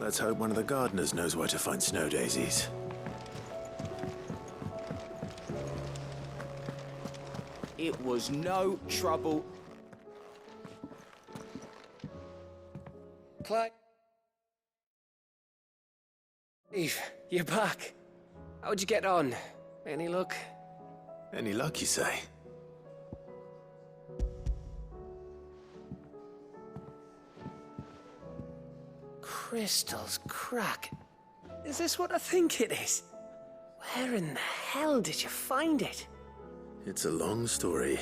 Let's hope one of the gardeners knows where to find snow daisies. It was no trouble. Clive, you're back. How'd you get on? Any luck? Any luck, you say? Crystal's crack. Is this what I think it is? Where in the hell did you find it? It's a long story.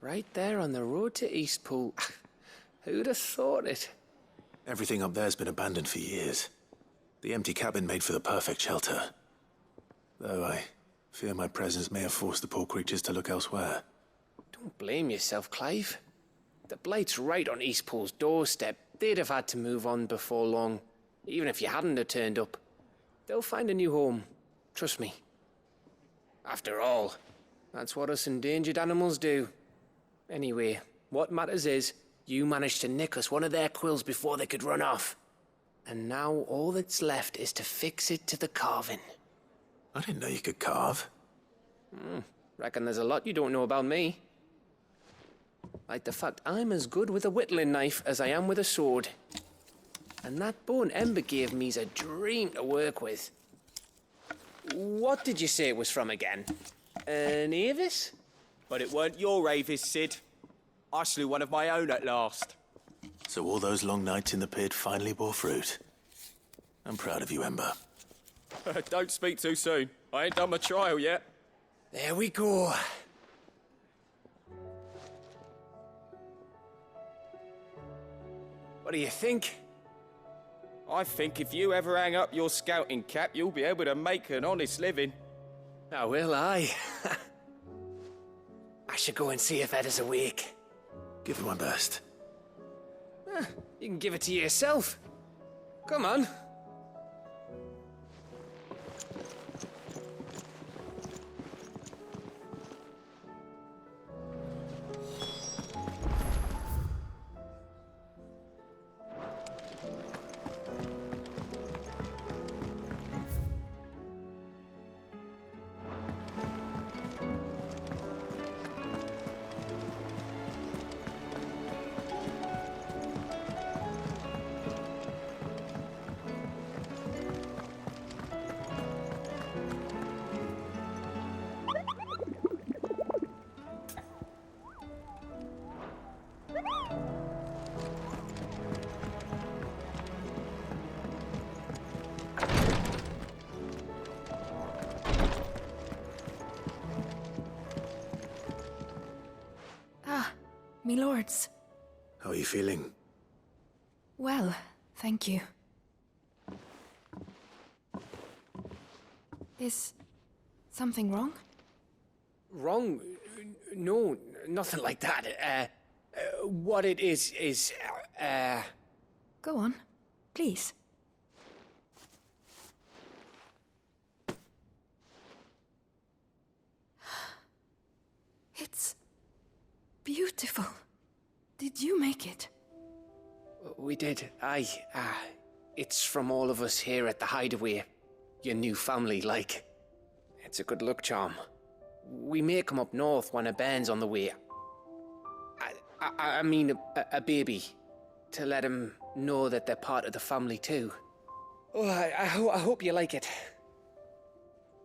Right there on the road to Eastpool. Who'd have thought it? Everything up there's been abandoned for years. The empty cabin made for the perfect shelter. Though I fear my presence may have forced the poor creatures to look elsewhere. Don't blame yourself, Clive. The blight's right on Eastpool's doorstep. They'd have had to move on before long, even if you hadn't have turned up. They'll find a new home. Trust me. After all, that's what us endangered animals do. Anyway, what matters is, you managed to nick us one of their quills before they could run off. And now all that's left is to fix it to the carving. I didn't know you could carve. Reckon there's a lot you don't know about me. Like the fact I'm as good with a whittling knife as I am with a sword. And that bone Ember gave me's a dream to work with. What did you say it was from again? An Avis? But it weren't your Avis, Sid. I slew one of my own at last. So all those long nights in the pit finally bore fruit. I'm proud of you, Ember. Don't speak too soon. I ain't done my trial yet. There we go. What do you think? I think if you ever hang up your scouting cap, you'll be able to make an honest living. Oh, will I? I should go and see if Ed is awake. Give it my best. You can give it to yourself. Come on. Me lords. How are you feeling? Well, thank you. Is something wrong? Wrong? No, nothing like that. What it is... Go on, please. It's beautiful. Did you make it? We did. Aye. It's from all of us here at the Hideaway. Your new family, like. It's a good luck charm. We may come up north when a band's on the way. I mean a baby. To let him know that they're part of the family too. Oh, I hope you like it.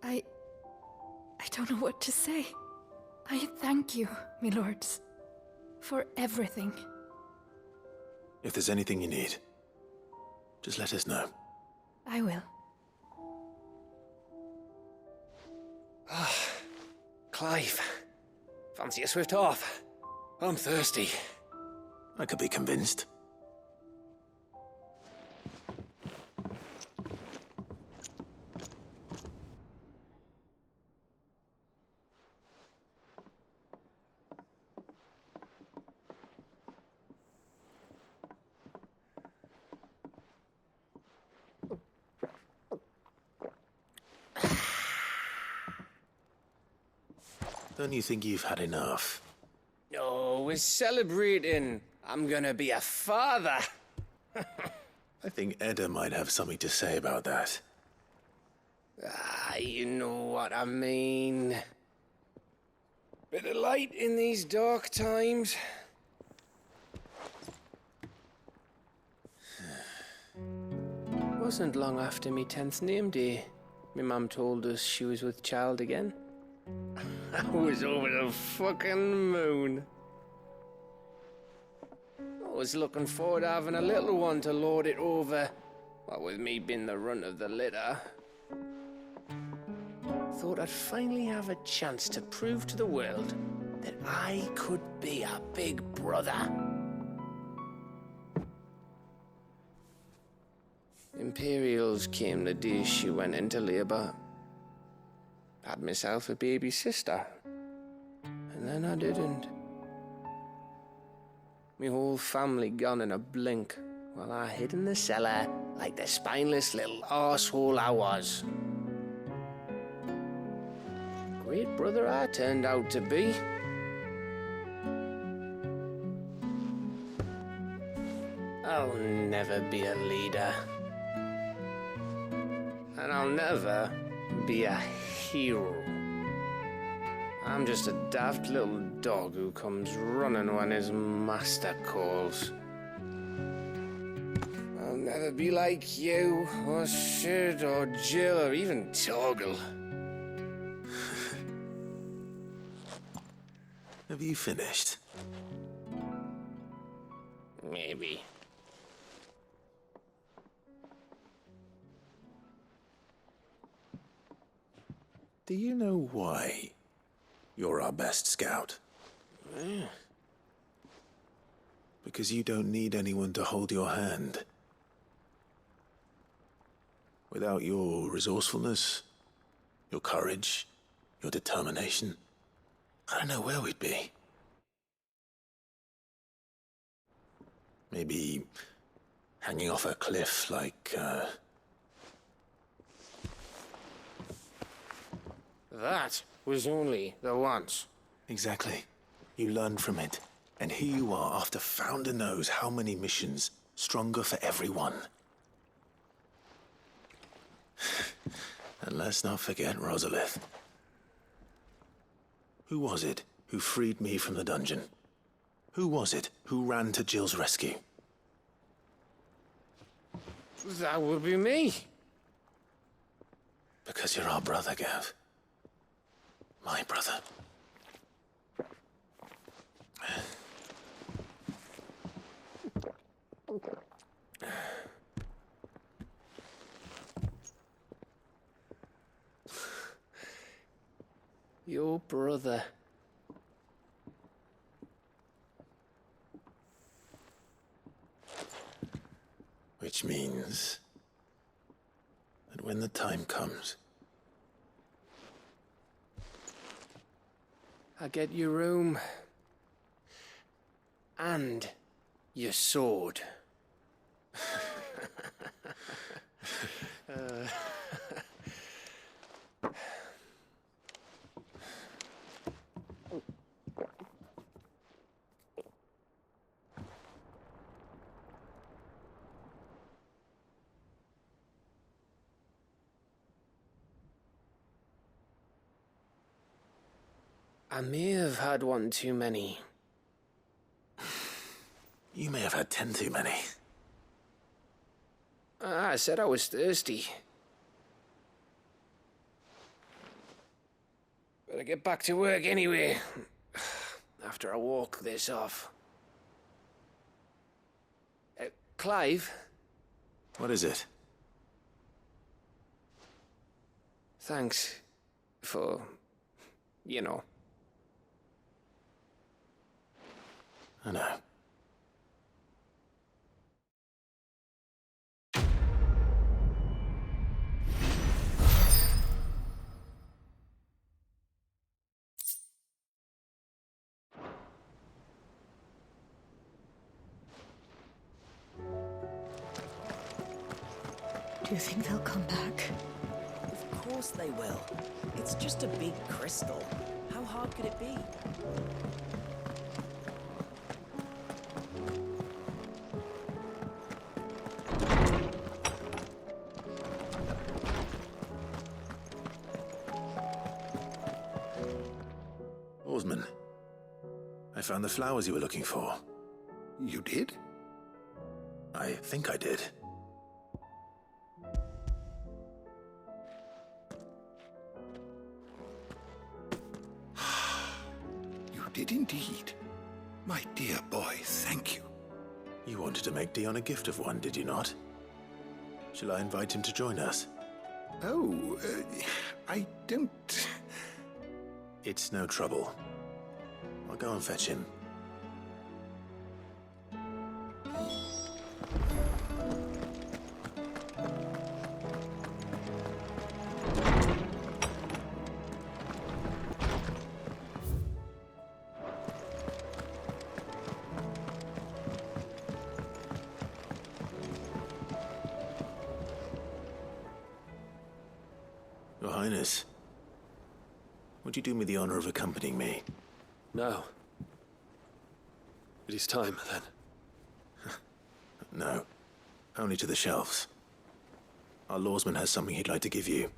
I don't know what to say. I thank you, me lords, for everything. If there's anything you need, just let us know. I will. Clive, fancy a swift off? I'm thirsty. I could be convinced. Don't you think you've had enough? No, we're celebrating. I'm gonna be a father. I think Edda might have something to say about that. Ah, you know what I mean. Bit of light in these dark times. Wasn't long after me 10th name day, my mum told us she was with child again. I was over the fucking moon. I was looking forward to having a little one to lord it over, what with me being the runt of the litter. Thought I'd finally have a chance to prove to the world that I could be a big brother. Imperials came the day she went into labour. Had myself a baby sister, and then I didn't. Me whole family gone in a blink, while I hid in the cellar like the spineless little arsehole I was. Great brother I turned out to be. I'll never be a leader. And I'll never be a hero. I'm just a daft little dog who comes running when his master calls. I'll never be like you, or Sid, or Jill, or even Torgal. Have you finished? Maybe. Do you know why you're our best scout? Because you don't need anyone to hold your hand. Without your resourcefulness, your courage, your determination, I don't know where we'd be. Maybe hanging off a cliff like, That was only the once. Exactly. You learned from it. And here you are after Founder knows how many missions, stronger for everyone. And let's not forget Rosalith. Who was it who freed me from the dungeon? Who was it who ran to Jill's rescue? That would be me. Because you're our brother, Gav. My brother. Your brother. Which means that when the time comes, I get your room. And your sword. I may have had one too many. you may have had 10 too many. I said I was thirsty. Better get back to work anyway, after I walk this off. Clive? What is it? Thanks for, you know. I know. Do you think they'll come back? Of course they will. It's just a big crystal. How hard could it be? Lawsman. I found the flowers you were looking for. You did? I think I did. You did indeed. My dear boy, thank you. You wanted to make Dion a gift of one, did you not? Shall I invite him to join us? Oh, I don't... It's no trouble. I'll go and fetch him. Your Highness, would you do me the honor of accompanying me? Now. It is time, then. No, only to the shelves. Our lawsman has something he'd like to give you.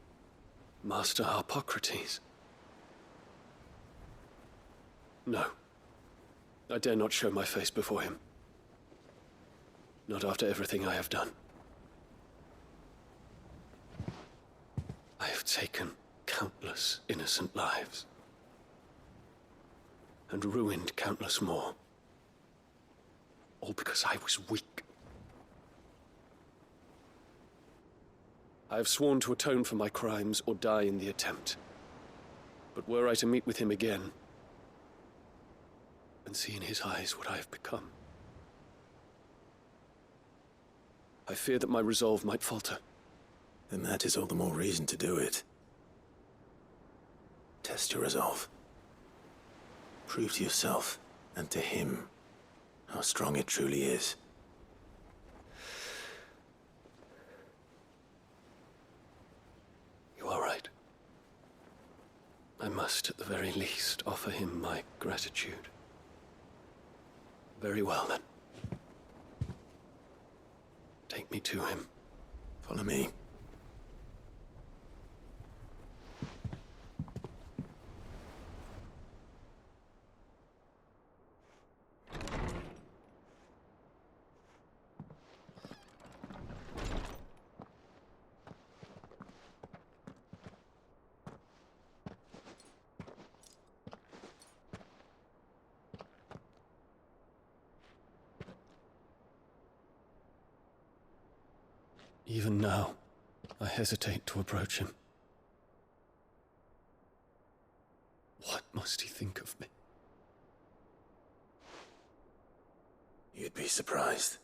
Master Harpocrates. No. I dare not show my face before him. Not after everything I have done. I have taken countless innocent lives. And ruined countless more. All because I was weak. I have sworn to atone for my crimes or die in the attempt. But were I to meet with him again, and see in his eyes what I have become, I fear that my resolve might falter. Then that is all the more reason to do it. Test your resolve. Prove to yourself, and to him, how strong it truly is. You are right. I must, at the very least, offer him my gratitude. Very well, then. Take me to him. Follow me. Even now, I hesitate to approach him. What must he think of me? You'd be surprised.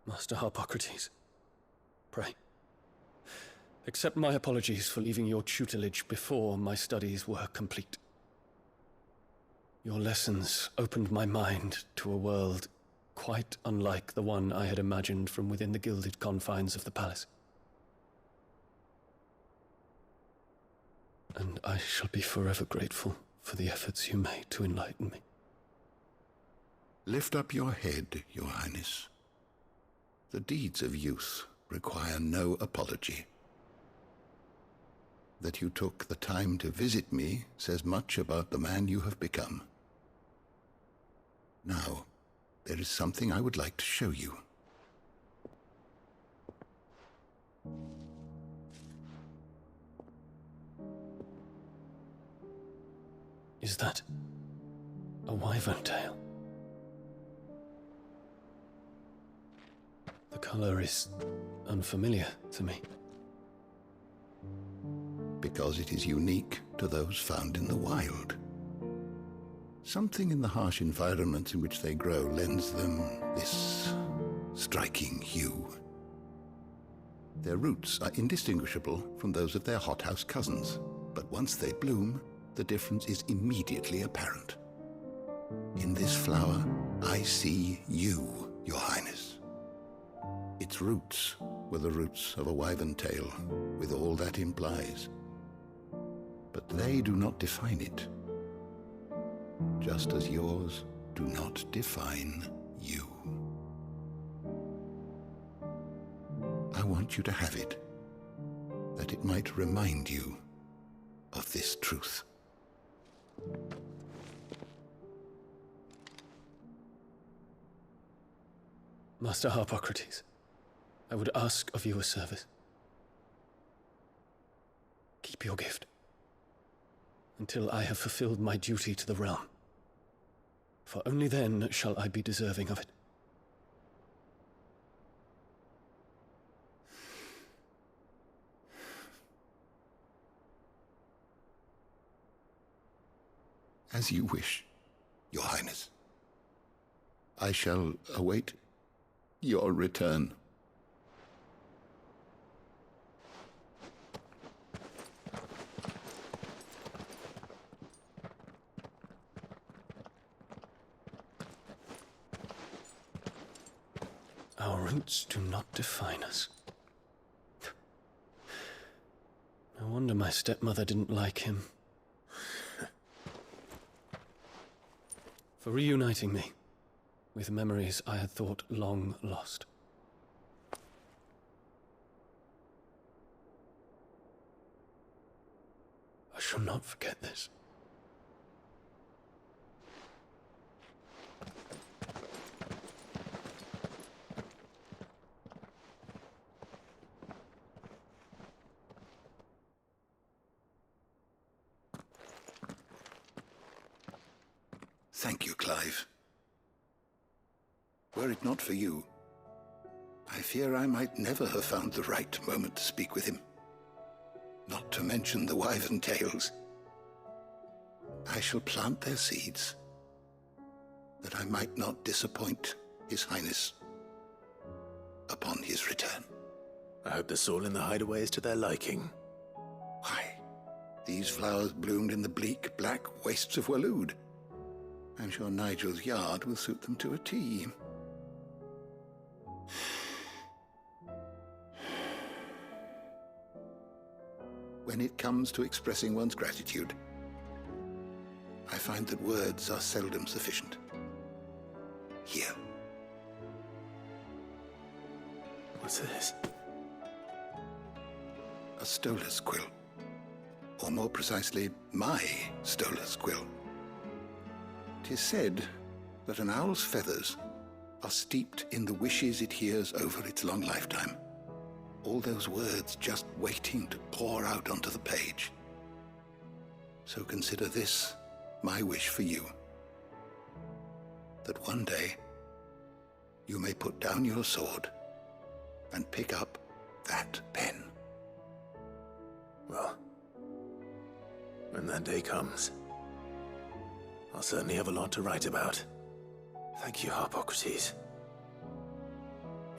Master Harpocrates, pray, accept my apologies for leaving your tutelage before my studies were complete. Your lessons opened my mind to a world quite unlike the one I had imagined from within the gilded confines of the palace. And I shall be forever grateful for the efforts you made to enlighten me. Lift up your head, Your Highness. The deeds of youth require no apology. That you took the time to visit me says much about the man you have become. Now, there is something I would like to show you. Is that a wyvern tail? The color is unfamiliar to me. Because it is unique to those found in the wild. Something in the harsh environments in which they grow lends them this striking hue. Their roots are indistinguishable from those of their hothouse cousins, but once they bloom, the difference is immediately apparent. In this flower, I see you, Your Highness. Its roots were the roots of a wyvern tale, with all that implies. But they do not define it, just as yours do not define you. I want you to have it, that it might remind you of this truth. Master Harpocrates, I would ask of you a service. Keep your gift until I have fulfilled my duty to the realm, for only then shall I be deserving of it. As you wish, Your Highness. I shall await your return. Our roots do not define us. No wonder my stepmother didn't like him. For reuniting me with memories I had thought long lost. I shall not forget this. Thank you, Clive. Were it not for you, I fear I might never have found the right moment to speak with him. Not to mention the wyvern tales. I shall plant their seeds, that I might not disappoint His Highness upon his return. I hope the soil in the hideaway is to their liking. Why, these flowers bloomed in the bleak, black wastes of Waloed. I'm sure Nigel's yard will suit them to a T. When it comes to expressing one's gratitude, I find that words are seldom sufficient. Here. What's this? A stolas quill. Or more precisely, my stolas quill. 'Tis said that an owl's feathers are steeped in the wishes it hears over its long lifetime. All those words just waiting to pour out onto the page. So consider this my wish for you. That one day you may put down your sword and pick up that pen. Well, when that day comes, I'll certainly have a lot to write about. Thank you, Harpocrates.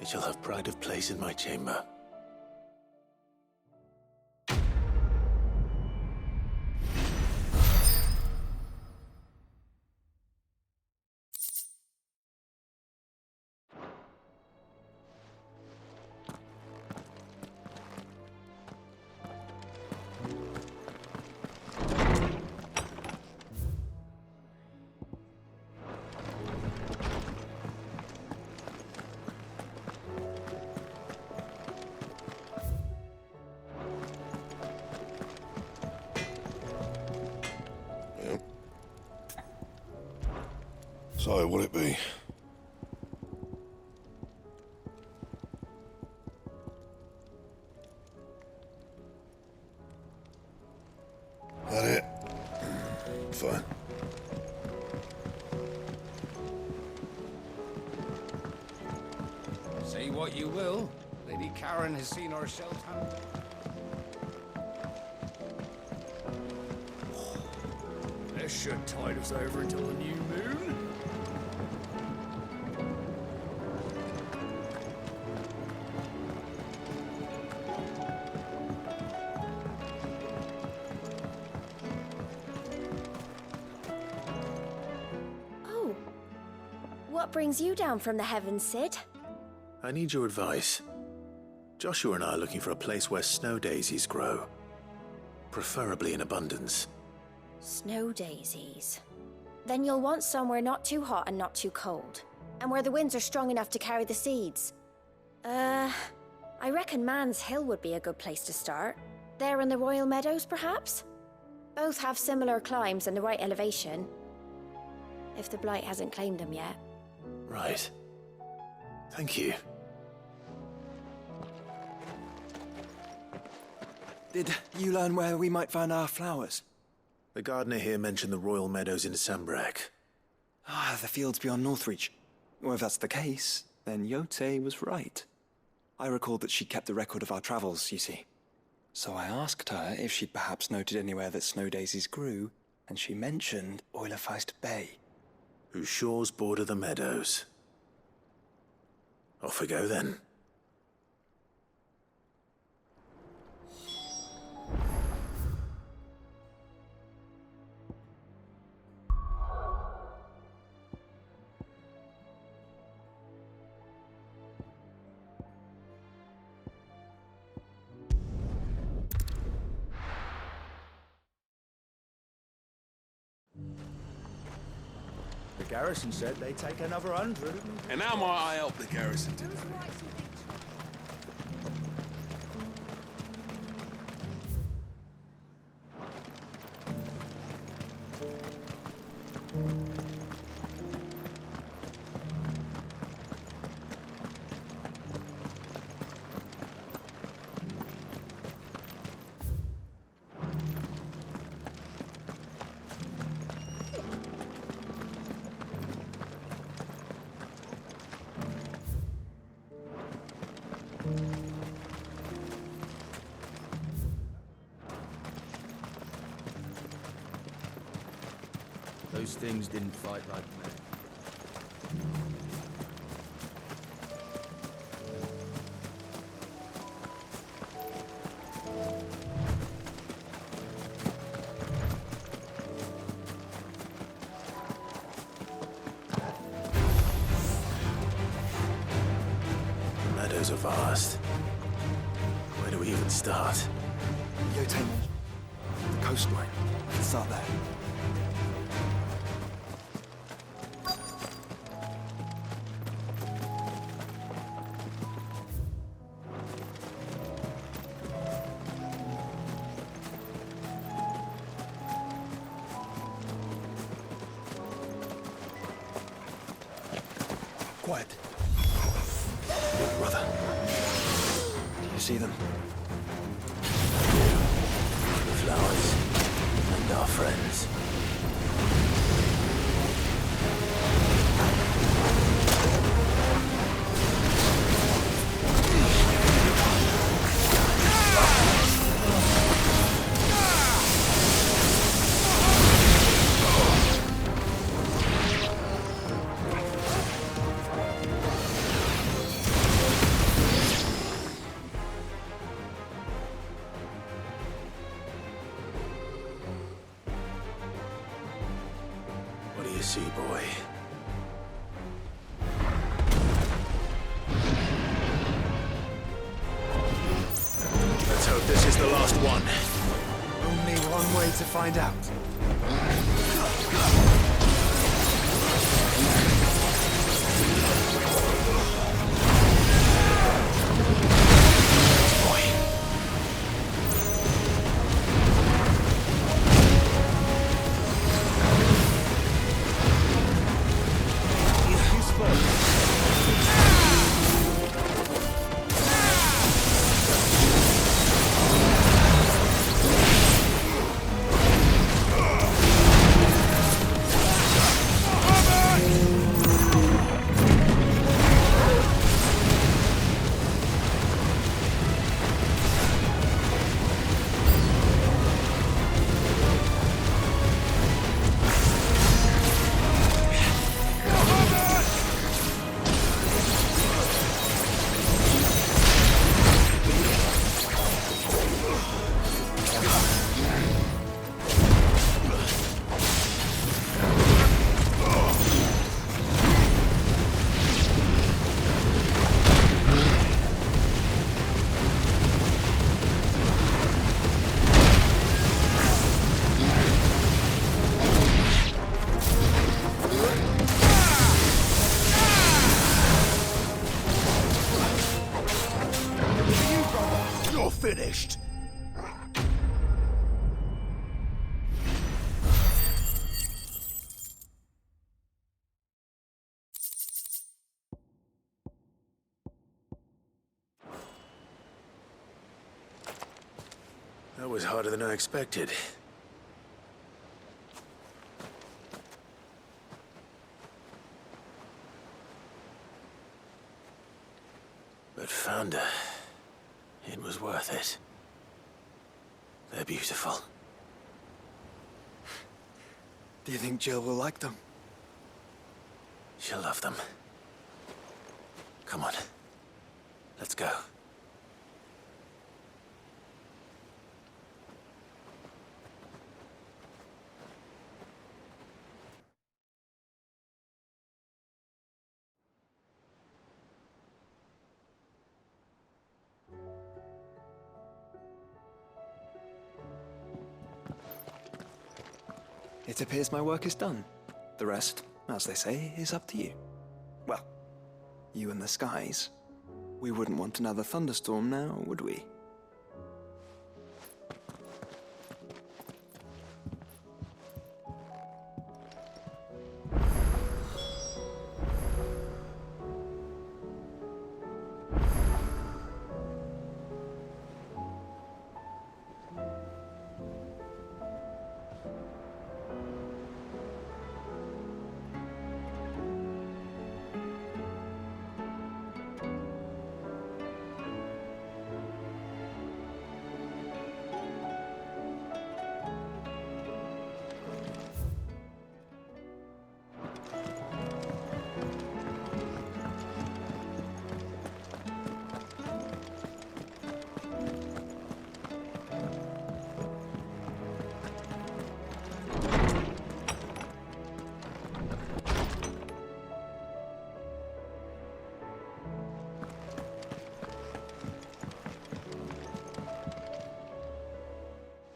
It shall have pride of place in my chamber. So, what'll it be? That it? Fine. Say what you will, Lady Karen has seen ourselves handled. This should tide us over until the new moon. Oh, what What brings you down from the heavens, Sid? I need your advice. Joshua and I are looking for a place where snow daisies grow. Preferably in abundance. Snow daisies. Then you'll want somewhere not too hot and not too cold. And where the winds are strong enough to carry the seeds. I reckon Man's Hill would be a good place to start. There in the Royal Meadows, perhaps? Both have similar climbs and the right elevation. If the Blight hasn't claimed them yet. Right. Thank you. Did you learn where we might find our flowers? The gardener here mentioned the Royal Meadows in Sambrek. Ah, the fields beyond Northreach. Well, if that's the case, then Yote was right. I recalled that she kept a record of our travels, you see. So I asked her if she'd perhaps noted anywhere that snow daisies grew, and she mentioned Oilefeist Bay. Whose shores border the meadows. Off we go then. The garrison said they'd take another 100. And how might I help the garrison today? Those things didn't fight like men. The meadows are vast. Where do we even start? Yote, the coastline. We can start there. Quiet. Big brother. Do you see them? The flowers. And our friends. What do you see, boy? Let's hope this is the last one. Only one way to find out. finished. That was harder than I expected. But found her. It was worth it. They're beautiful. Do you think Jill will like them? She'll love them. Come on. Let's go. It appears my work is done. The rest, as they say, is up to you. Well, you and the skies. We wouldn't want another thunderstorm now, would we?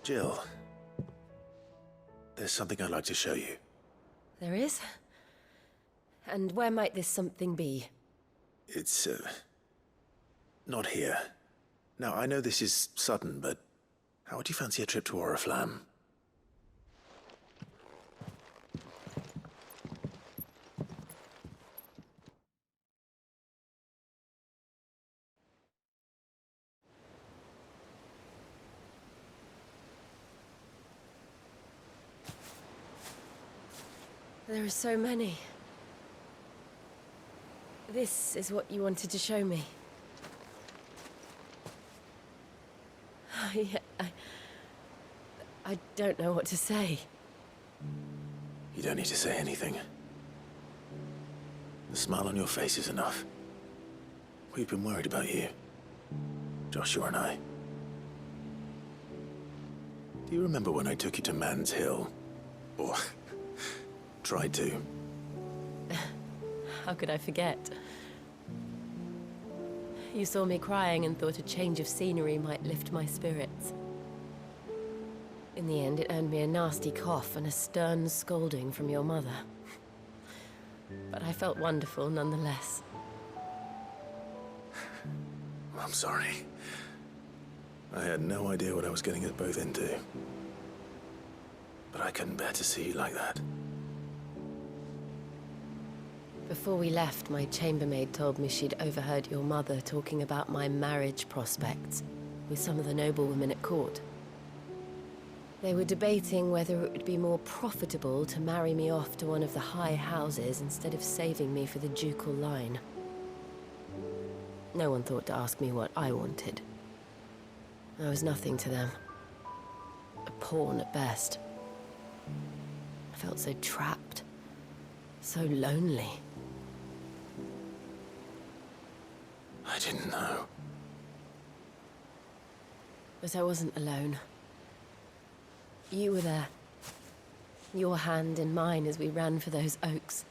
Jill, there's something I'd like to show you. There is? And where might this something be? It's, not here. Now, I know this is sudden, but how would you fancy a trip to Oriflamme? There are so many. This is what you wanted to show me. I don't know what to say. You don't need to say anything. The smile on your face is enough. We've been worried about you, Joshua and I. Do you remember when I took you to Man's Hill? Or tried to? How could I forget? You saw me crying and thought a change of scenery might lift my spirits. In the end, it earned me a nasty cough and a stern scolding from your mother. But I felt wonderful nonetheless. I'm sorry. I had no idea what I was getting us both into. But I couldn't bear to see you like that. Before we left, my chambermaid told me she'd overheard your mother talking about my marriage prospects with some of the noblewomen at court. They were debating whether it would be more profitable to marry me off to one of the high houses instead of saving me for the ducal line. No one thought to ask me what I wanted. I was nothing to them. A pawn at best. I felt so trapped. So lonely. I didn't know. But I wasn't alone. You were there. Your hand in mine as we ran for those oaks.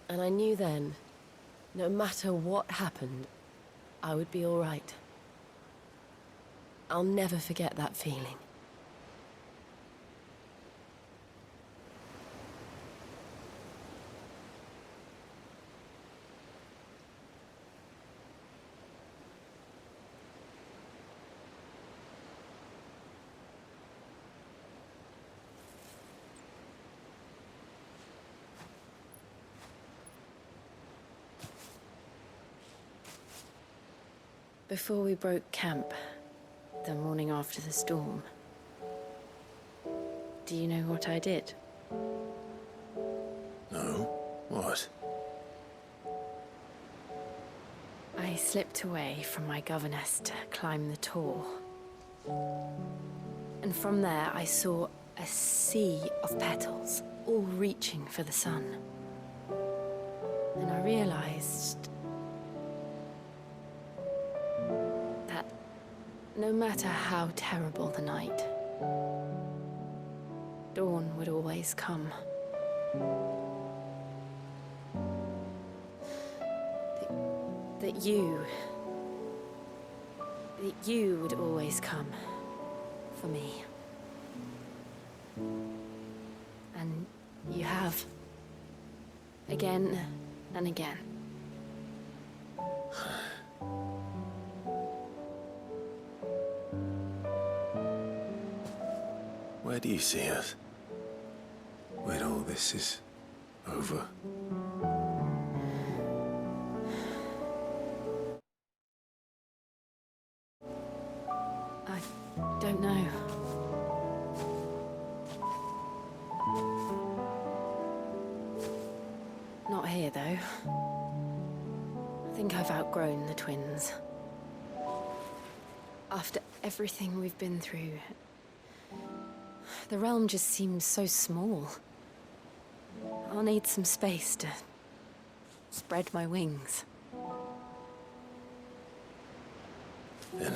And I knew then, no matter what happened, I would be all right. I'll never forget that feeling. Before we broke camp, the morning after the storm, do you know what I did? No? What? I slipped away from my governess to climb the tor. And from there I saw a sea of petals, all reaching for the sun. And I realized that no matter how terrible the night, dawn would always come. That you would always come for me. And you have. Again and again. Where do you see us? When all this is over? I don't know. Not here, though. I think I've outgrown the twins. After everything we've been through, the realm just seems so small. I'll need some space to spread my wings. Then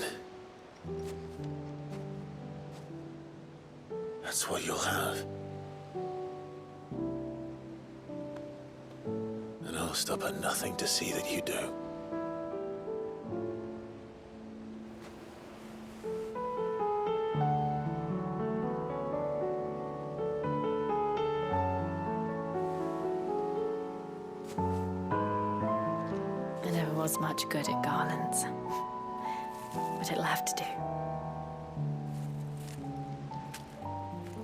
that's what you'll have. And I'll stop at nothing to see that you do. I never was much good at garlands, but it'll have to do.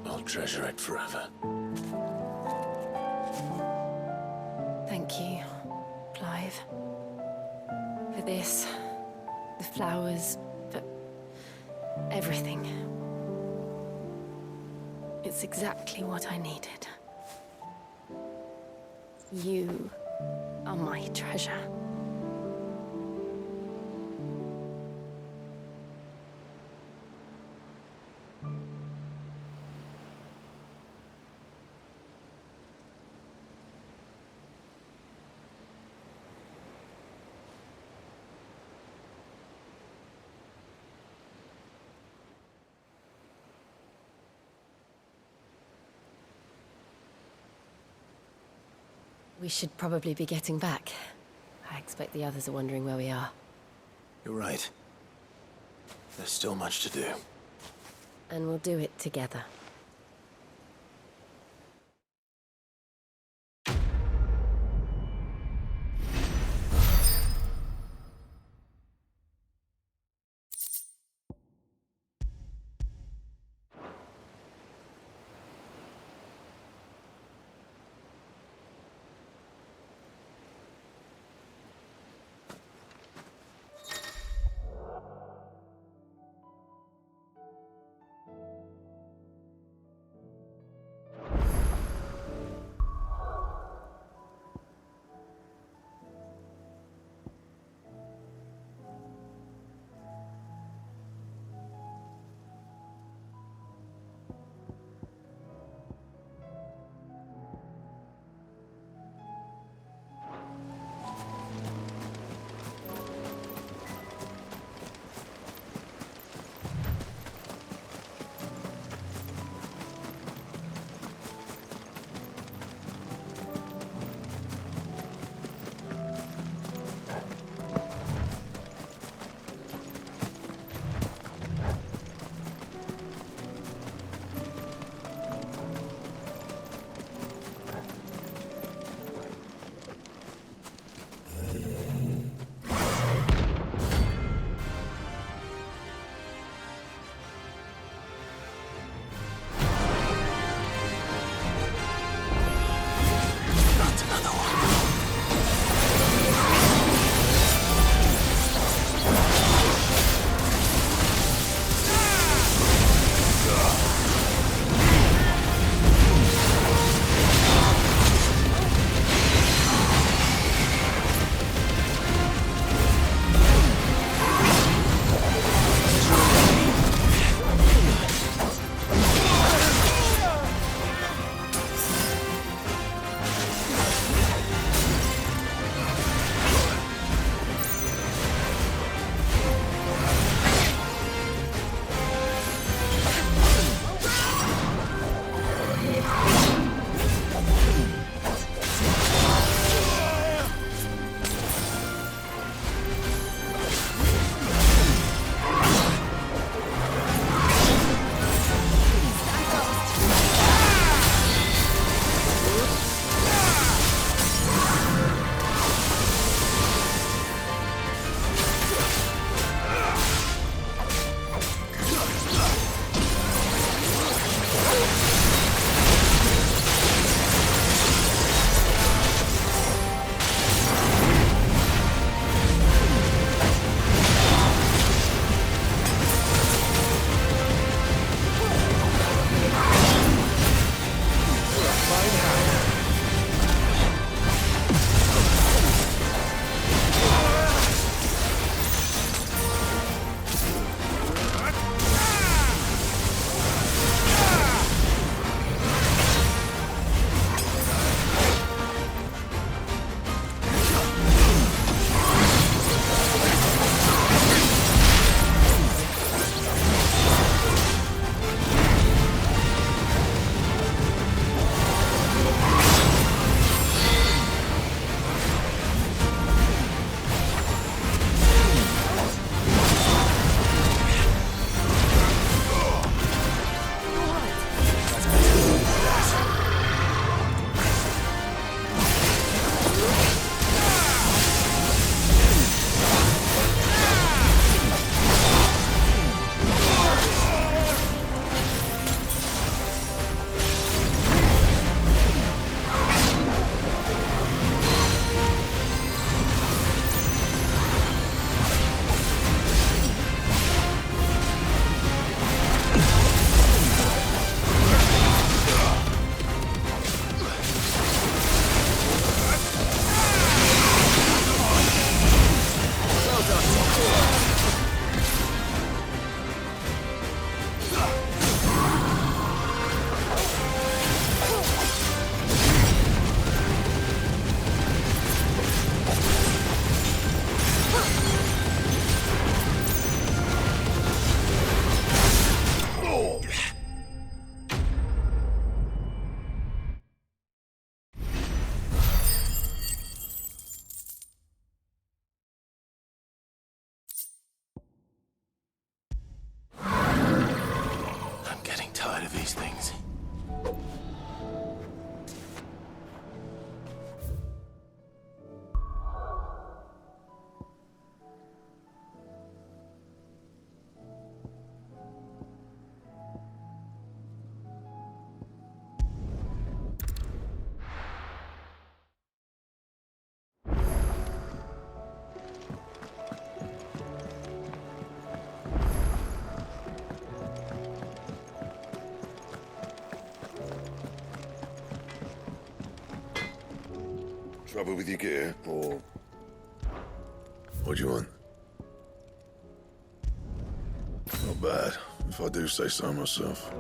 I'll treasure it forever. Thank you, Clive. For this, the flowers, for everything. It's exactly what I needed. You are my treasure. We should probably be getting back. I expect the others are wondering where we are. You're right. There's still much to do. And we'll do it together. Trouble with your gear, or what do you want? Not bad, if I do say so myself.